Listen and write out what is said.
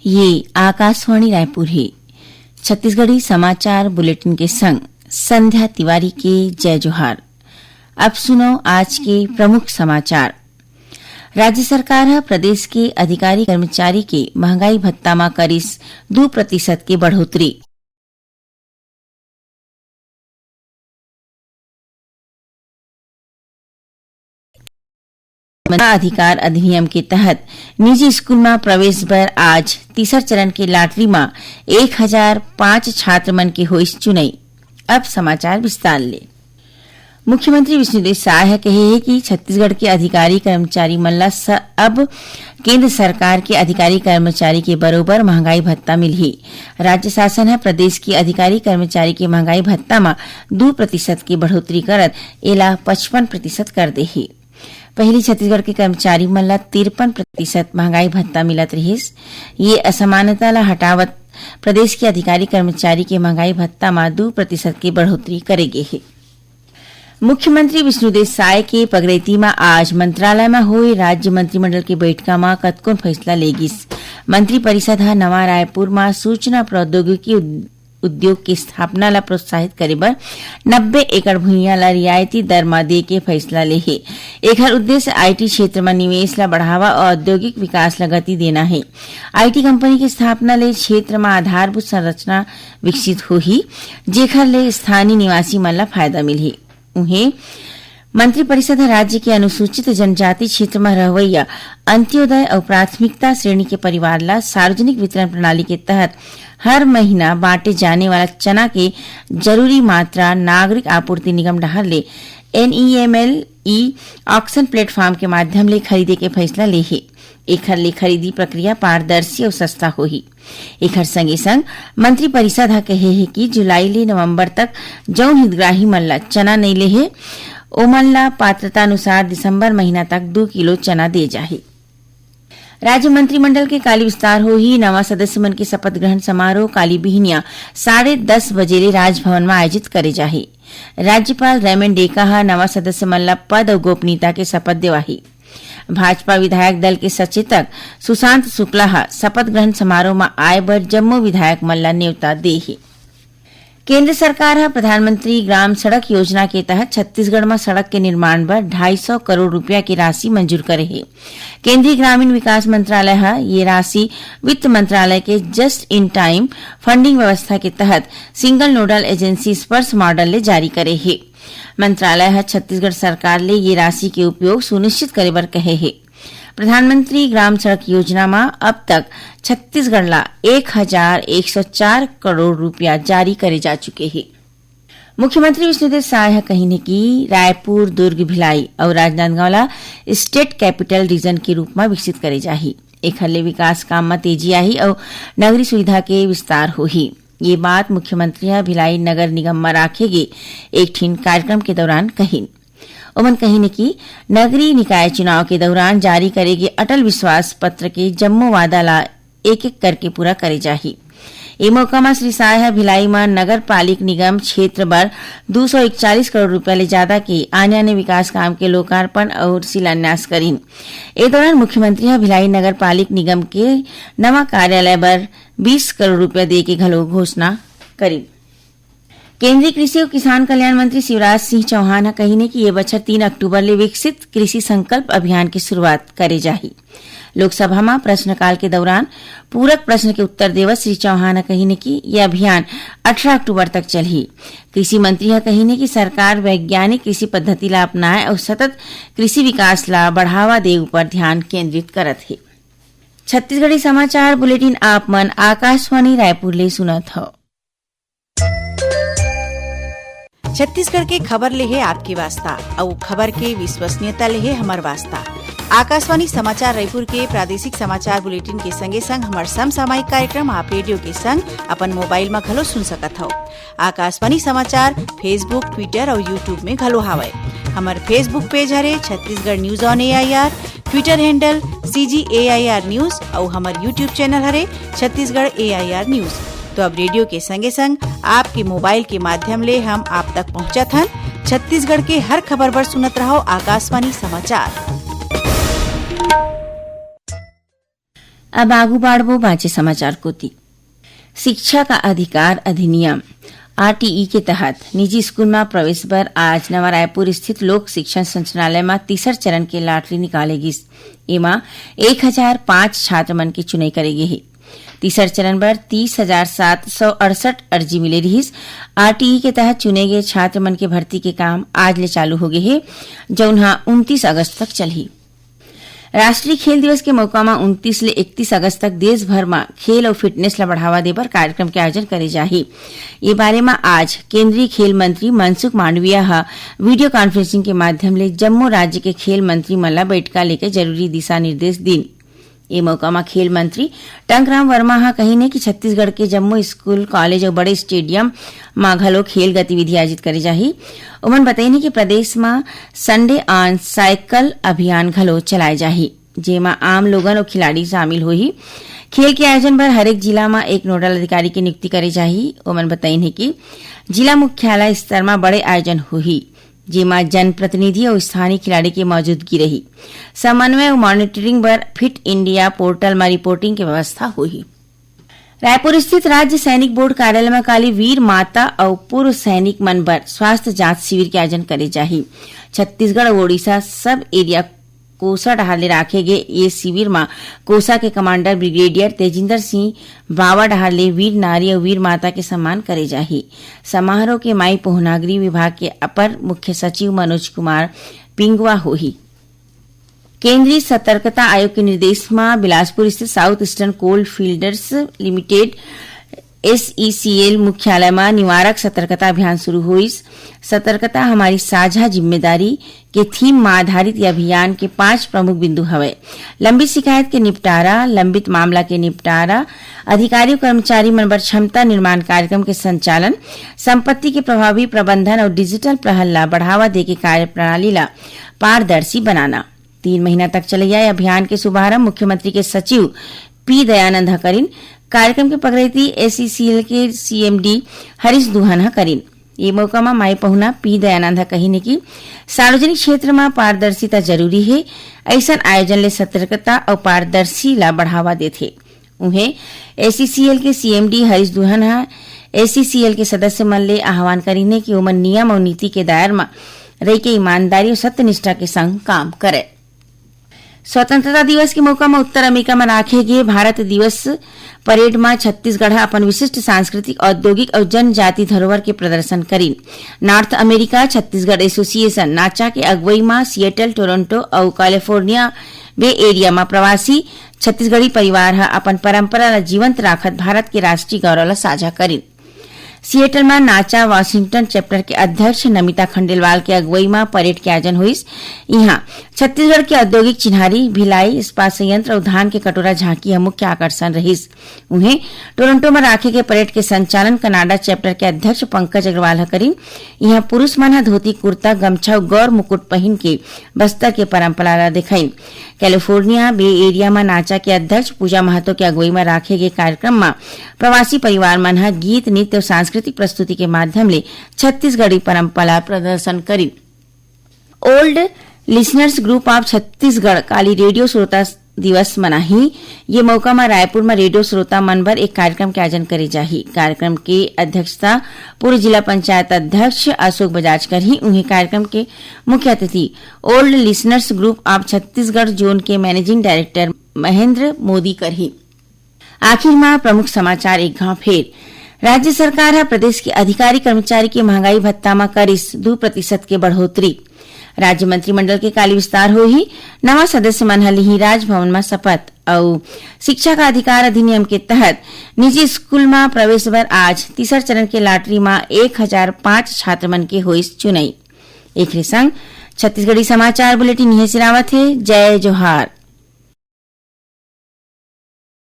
ये आकाशवाणी रायपुर है। छत्तीसगढ़ी समाचार बुलेटिन के संग संध्या तिवारी के जय जोहार। अब सुनो आज के प्रमुख समाचार। राज्य सरकार प्रदेश के अधिकारी कर्मचारी के महंगाई भत्ता में करीस 2% के बढ़ोतरी। अधिकार अधिनियम के तहत निजी स्कूल में प्रवेश बर आज तीसर चरण के लॉटरी में 1005 छात्र मन के होइस चुनाई। अब समाचार विस्तार ले। मुख्यमंत्री विष्णुदेव साय कहे है कि छत्तीसगढ़ के अधिकारी कर्मचारी मन ला अब केंद्र सरकार के अधिकारी कर्मचारी के बरोबर महंगाई भत्ता मिलही। राज्य शासन है प्रदेश के अधिकारी कर्मचारी के महंगाई भत्ता में 2% की बढ़ोतरी करत एला 55% कर दे है। पहली छत्तीसगढ़ के कर्मचारी मन ला 53% महंगाई भत्ता मिलत रहिस। ये असमानता ला हटावत प्रदेश के अधिकारी कर्मचारी के महंगाई भत्ता में 2% की बढ़ोतरी करेगे है। मुख्यमंत्री विष्णुदेव साय के पगरैती में आज मंत्रालय में हुए राज्य मंत्रिमंडल की बैठक में कतकोन फैसला लेगिस। मंत्री परिषद ह नवा रायपुर में सूचना प्रौद्योगिकी उद्योग की स्थापना ला प्रोत्साहित करे बर 90 एकड़ भूइया ला रियायती दर में दे के फैसला ले है। एकर उद्देश्य आईटी क्षेत्र में निवेश ला बढ़ावा और औद्योगिक विकास ला गति देना है। आईटी कंपनी की स्थापना ले क्षेत्र में आधारभूत संरचना विकसित होही, जेखर ले स्थानीय निवासी मन ला फायदा मिलही। उन्हें मंत्रिपरिषद राज्य के अनुसूचित जनजाति क्षेत्र में रहवैया अंत्योदय और प्राथमिकता श्रेणी के परिवार ला सार्वजनिक वितरण प्रणाली के तहत हर महीना बांटे जाने वाला चना के जरूरी मात्रा नागरिक आपूर्ति निगम डहर ले NEMLE ऑक्शन प्लेटफॉर्म के माध्यम ले खरीदे के फैसला ले है। एखर ले खरीदी प्रक्रिया पारदर्शी और सस्ता होही। एखर संगे संग मंत्री परिषद ह कहे है कि जुलाई ले नवंबर तक जौन हितग्राही मन ला चना नहीं ले है ओमन ला पात्रता अनुसार दिसंबर महीना तक 2 किलो चना दे जाही। राज्य मंत्रिमंडल के काली विस्तार हो ही नवा सदस्य मन के शपथ ग्रहण समारोह काली बिहनिया 10:30 बजे राजभवन में आयोजित करे जाही। राज्यपाल रेमन डेका हा नवा सदस्य मन ला पद और गोपनीयता के शपथ देवाही। भाजपा विधायक दल के सचेतक सुशांत शुक्ला हा शपथ ग्रहण समारोह में आए बर जम्मू विधायक मन ला न्योता दे है। केंद्र सरकार है प्रधानमंत्री ग्राम सड़क योजना के तहत छत्तीसगढ़ में सड़क के निर्माण पर 250 करोड़ रुपया की राशि मंजूर करे है। केंद्रीय ग्रामीण विकास मंत्रालय है ये राशि वित्त मंत्रालय के जस्ट इन टाइम फंडिंग व्यवस्था के तहत सिंगल नोडल एजेंसी स्पर्श मॉडल ले जारी करे है। मंत्रालय है छत्तीसगढ़ सरकार ले ये राशि के उपयोग सुनिश्चित करे बर कहे है। प्रधानमंत्री ग्राम सड़क योजना में अब तक छत्तीसगढ़ ला 1104 करोड़ रुपया जारी करे जा चुके हैं। मुख्यमंत्री विष्णुदेव साय कही कि रायपुर, दुर्ग, भिलाई और राजनांदगांव ला स्टेट कैपिटल रीजन के रूप में विकसित करे जाही। एखर ले विकास काम में तेजी आई और नगरीय सुविधा के विस्तार होही। ये बात मुख्यमंत्री भिलाई नगर निगम में राखेगे एक ठीन कार्यक्रम के दौरान कही। उमन कही ने कि नगरीय निकाय चुनाव के दौरान जारी करेगे अटल विश्वास पत्र के जम्मो वादा ला एक एक करके पूरा करे जाही। ए मौका में श्री साय भिलाई में नगर पालिक निगम क्षेत्र बर 241 करोड़ रुपया ले ज्यादा के आने विकास काम के लोकार्पण और शिलान्यास करीन। ए दौरान मुख्यमंत्री भिलाई नगर पालिक निगम के नवा कार्यालय बर 20 करोड़ रुपया दे के घलो घोषणा करी। केंद्रीय कृषि और किसान कल्याण मंत्री शिवराज सिंह चौहान कही ने कि ये बछर 3 अक्टूबर ले विकसित कृषि संकल्प अभियान की शुरुआत करे जाही। लोकसभा में प्रश्नकाल के दौरान पूरक प्रश्न के उत्तर देवत श्री चौहान कही ने कि यह अभियान 18 अक्टूबर तक चलही। कृषि मंत्री कही ने कि सरकार वैज्ञानिक कृषि पद्धति ला अपनाए और सतत कृषि विकास ला बढ़ावा दे ऊपर ध्यान केंद्रित करत है। छत्तीसगढ़ी समाचार बुलेटिन आप मन आकाशवाणी रायपुर ले सुनत हो। छत्तीसगढ़ के खबर ले है आपकी वास्ता और खबर के विश्वसनीयता ले है हमार वास्ता। आकाशवाणी समाचार रायपुर के प्रादेशिक समाचार बुलेटिन के संगे संग हमार समसामयिक कार्यक्रम आप रेडियो के संग अपन मोबाइल में घलो सुन सकत हो। आकाशवाणी समाचार फेसबुक, ट्विटर और यूट्यूब में घलो हावय। हमार फेसबुक पेज हरे Chhattisgarh news on AIR, Twitter handle CGAIR news और हमार यूट्यूब चैनल हरे छत्तीसगढ़ AIR न्यूज। तो अब रेडियो के संगे संग आपके मोबाइल के माध्यम ले हम आप तक पहुंचत हन। छत्तीसगढ़ के हर खबर पर सुनत रहो आकाशवाणी समाचार। अब आगू बाढ़बो बाँचे समाचार कोती। शिक्षा का अधिकार अधिनियम आरटीई के तहत निजी स्कूल में प्रवेश बर आज नवा रायपुर स्थित लोक शिक्षण संचालनालय में तीसर चरण के लॉटरी निकालेगी। एमा 1005 छात्र मन की चुनाई करेगी है। तीसर चरण पर 30,768 अर्जी मिले रही। आरटीई के तहत चुने गए छात्र मन के भर्ती के काम आज ले चालू हो गए है, जौनहा 29 अगस्त तक चलही। राष्ट्रीय खेल दिवस के मौका में 29 ले 31 अगस्त तक देश भर में खेल और फिटनेस ला बढ़ावा देबर कार्यक्रम के आयोजन करे जाही। ये बारे में आज केंद्रीय खेल मंत्री मनसुख मांडविया वीडियो कॉन्फ्रेंसिंग के माध्यम ले जम्मू राज्य के खेल मंत्री मन ला बैठका लेके जरूरी दिशा निर्देश दीन। ये मौका में खेल मंत्री टंकराम वर्मा कहीने कि छत्तीसगढ़ के जम्मू स्कूल कॉलेज और बड़े स्टेडियम में घलो खेल गतिविधि आयोजित करे जाही। उमन बताइने कि प्रदेश में संडे ऑन साइकिल अभियान घलो चलाए जाही, जेमा आम लोगन और खिलाड़ी शामिल होही। खेल के आयोजन पर हरेक जिला में एक नोडल अधिकारी की नियुक्ति करे जाही। उमन बताइने कि जिला मुख्यालय स्तर में बड़े आयोजन होही, जेमा जनप्रतिनिधि और स्थानीय खिलाड़ी की मौजूदगी रही। समन्वय और मॉनिटरिंग पर फिट इंडिया पोर्टल में रिपोर्टिंग की व्यवस्था हुई। रायपुर स्थित राज्य सैनिक बोर्ड कार्यालय में काली वीर माता और पूर्व सैनिक मन पर स्वास्थ्य जांच शिविर के आयोजन करे जाही। छत्तीसगढ़ और ओडिशा सब एरिया कोसा डहार ले राखे गए ये शिविर में कोसा के कमांडर ब्रिगेडियर तेजिंदर सिंह बावा डहार ले वीर नारी और वीर माता के सम्मान करे जाही। समारोह के माई पोहनागरी विभाग के अपर मुख्य सचिव मनोज कुमार पिंगवा होही। केंद्रीय सतर्कता आयोग के निर्देश में बिलासपुर स्थित साउथ ईस्टर्न कोल फील्डर्स लिमिटेड SECL मुख्यालय में निवारक सतर्कता अभियान शुरू हुई। सतर्कता हमारी साझा जिम्मेदारी के थीम में आधारित यह अभियान के 5 प्रमुख बिंदु हवे। लंबित शिकायत के निपटारा, लंबित मामला के निपटारा, अधिकारियों कर्मचारी मन पर क्षमता निर्माण कार्यक्रम के संचालन, संपत्ति के प्रभावी प्रबंधन और डिजिटल पहल ला बढ़ावा देके कार्य प्रणाली ला पारदर्शी बनाना। 3 महीना तक चले अभियान के शुभारंभ मुख्यमंत्री के सचिव P दयानंद करीन। कार्यक्रम के पगड़ती SECL के CMD हरीश दुहान करीन। ये मौका में माई पहुना P दयानंद कहीने की सार्वजनिक क्षेत्र में पारदर्शिता जरूरी है। ऐसा आयोजन ले सतर्कता और पारदर्शी ला बढ़ावा देथे। उन्हें SECL के CMD हरीश दुहान SECL के सदस्य मन ले आह्वान करीने की उमन नियम और नीति के दायरे में रह के ईमानदारी और सत्यनिष्ठा के संग काम करे। स्वतंत्रता दिवस के मौका में उत्तर अमेरिका में राखे गए भारत दिवस परेड में छत्तीसगढ़ अपन विशिष्ट सांस्कृतिक, औद्योगिक और जनजाति धरोहर के प्रदर्शन करीन। नॉर्थ अमेरिका छत्तीसगढ़ एसोसिएशन नाचा के अगुवाई में सिएटल, टोरंटो और कैलिफोर्निया बे एरिया में प्रवासी छत्तीसगढ़ी परिवार अपन परंपरा ला जीवंत राखत भारत के राष्ट्रीय गौरव ला साझा करीन। सिएटल में नाचा वाशिंगटन चैप्टर के अध्यक्ष नमिता खंडेलवाल के अगुवाई में परेड के आयोजन हुई। यहाँ छत्तीसगढ़ के औद्योगिक चिन्हारी, भिलाई, इस्पात संयंत्र और धान के कटोरा झांकी मुख्य आकर्षण रही। उन्हें टोरंटो में राखे गए परेड के संचालन कनाडा चैप्टर के अध्यक्ष पंकज अग्रवाल करीन। यहाँ पुरुष मन धोती कुर्ता, गमछा और गौर मुकुट पहन के बस्तर के परंपरा ला दिखाई। कैलिफोर्निया बे एरिया में नाचा के अध्यक्ष पूजा महतो के अगुवाई में राखे गए कार्यक्रम में प्रवासी परिवार मन गीत, नृत्य और सांस्कृतिक प्रस्तुति के माध्यम ले छत्तीसगढ़ी परंपरा प्रदर्शन करी। Old listeners group of Chhattisgarh Kali radio श्रोता दिवस मनाही। ये मौका में रायपुर में रेडियो श्रोता मन पर एक कार्यक्रम के आयोजन करे जाही। कार्यक्रम की अध्यक्षता पूर्व जिला पंचायत अध्यक्ष अशोक बजाज करही। उन्हें कार्यक्रम के मुख्य अतिथि old listeners group of Chhattisgarh zone के मैनेजिंग डायरेक्टर महेंद्र मोदी करही। आखिर में प्रमुख समाचार एक घाव फेर। राज्य सरकार है प्रदेश के अधिकारी कर्मचारी के महंगाई भत्ता में करिस 2% के बढ़ोतरी। राज्य मंत्रिमंडल के काली विस्तार हो ही नवा सदस्य मन लिही राजभवन में शपथ। और शिक्षा का अधिकार अधिनियम के तहत निजी स्कूल में प्रवेश बर आज तीसर चरण के लॉटरी में 1005 छात्र मन के होइस चुनाई। एक संग छत्तीसगढ़ी समाचार बुलेटिन यही सिरावत है। जय जोहार।